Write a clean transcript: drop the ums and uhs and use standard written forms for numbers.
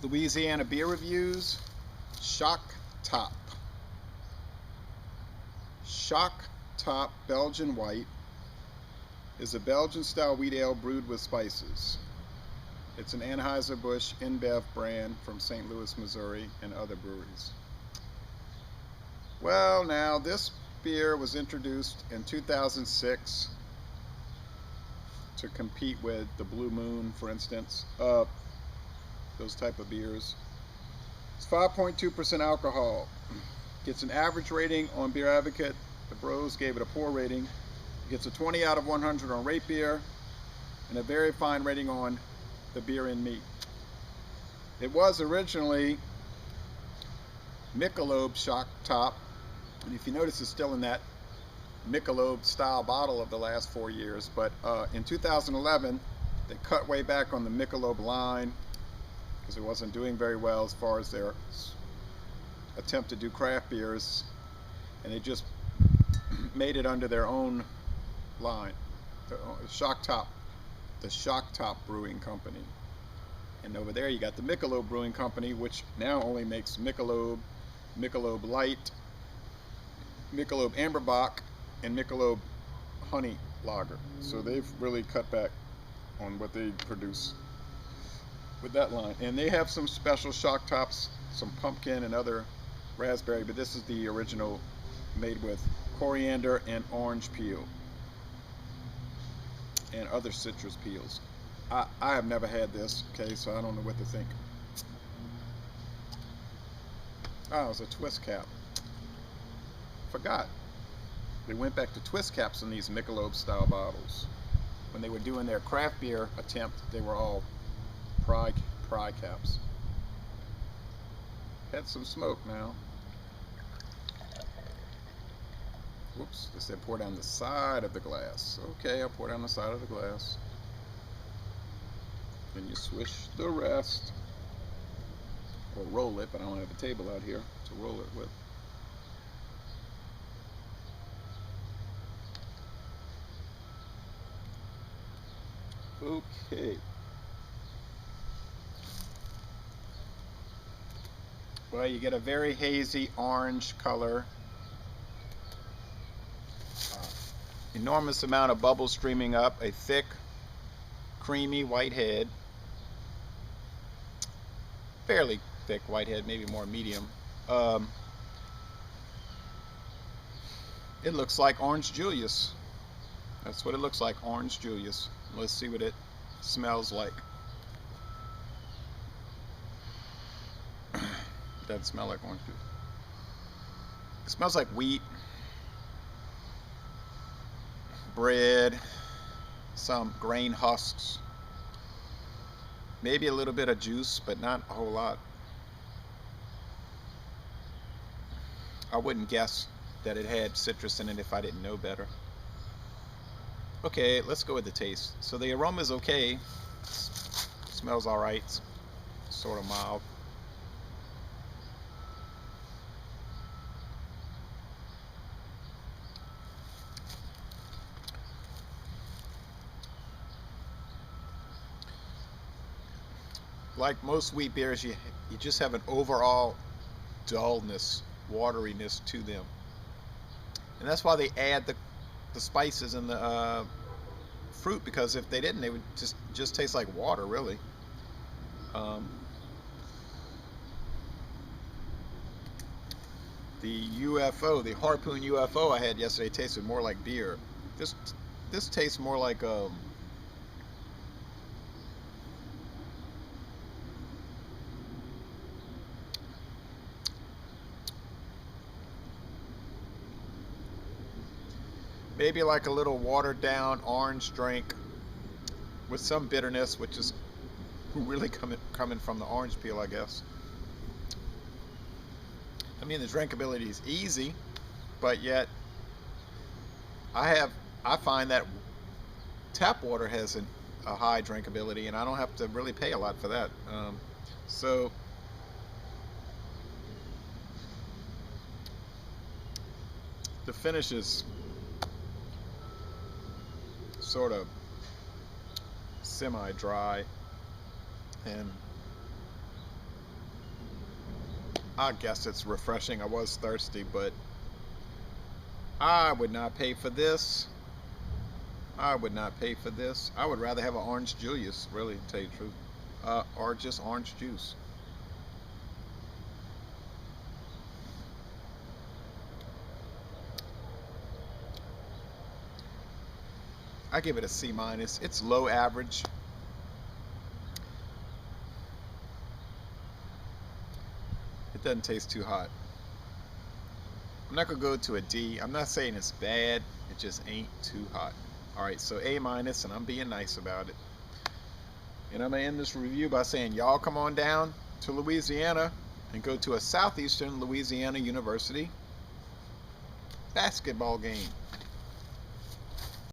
Louisiana beer reviews. Shock Top. Shock Top Belgian White is a Belgian style wheat ale brewed with spices. It's an Anheuser-Busch InBev brand from St. Louis, Missouri, and other breweries. Well, now this beer was introduced in 2006 to compete with the Blue Moon, for instance, those type of beers. It's 5.2% alcohol. Gets an average rating on Beer Advocate. The Bros gave it a poor rating. It gets a 20 out of 100 on Rate Beer and a very fine rating on the Beer in Me. It was originally Michelob Shock Top, and if you notice, it's still in that Michelob style bottle of the last 4 years. But in 2011, they cut way back on the Michelob line because it wasn't doing very well as far as their attempt to do craft beers, and they just made it under their own line, the Shock Top Brewing Company. And over there you got the Michelob Brewing Company, which now only makes Michelob, Michelob Light, Michelob Amberbach, and Michelob Honey Lager. So they've really cut back on what they produce with that line. And they have some special Shock Tops, some pumpkin and other raspberry, but this is the original, made with coriander and orange peel and other citrus peels. I have never had this, okay, so I don't know what to think. Oh, it's a twist cap. Forgot. They went back to twist caps in these Michelob style bottles. When they were doing their craft beer attempt, they were all pry caps. Had some smoke now. Whoops, they said pour down the side of the glass. Okay, I'll pour down the side of the glass. Then you swish the rest. Or roll it, but I don't have a table out here to roll it with. Okay. Well, you get a very hazy orange color. Enormous amount of bubbles streaming up. A thick, creamy white head. Fairly thick white head, maybe more medium. It looks like Orange Julius. That's what it looks like, Orange Julius. Let's see what it smells like. Doesn't smell like orange juice. It smells like wheat, bread, some grain husks, maybe a little bit of juice, but not a whole lot. I wouldn't guess that it had citrus in it if I didn't know better. Okay, let's go with the taste. So the aroma is okay. Smells all right. Sort of mild. Like most wheat beers, you just have an overall dullness, wateriness to them, and that's why they add the spices and the fruit, because if they didn't, they would just taste like water, really. The UFO, the Harpoon UFO I had yesterday tasted more like beer. This tastes more like maybe like a little watered down orange drink with some bitterness, which is really coming from the orange peel, I guess. I mean, the drinkability is easy, but yet I find that tap water has a high drinkability, and I don't have to really pay a lot for that. So the finish is sort of semi-dry, and I guess it's refreshing. I was thirsty, but I would not pay for this. I would not pay for this. I would rather have an orange Julius, really, to tell you the truth. Or just orange juice. I give it a C minus. It's low average. It doesn't taste too hot. I'm not gonna go to a D. I'm not saying it's bad. It just ain't too hot. All right, so A minus, and I'm being nice about it. And I'm gonna end this review by saying, y'all come on down to Louisiana and go to a Southeastern Louisiana University basketball game.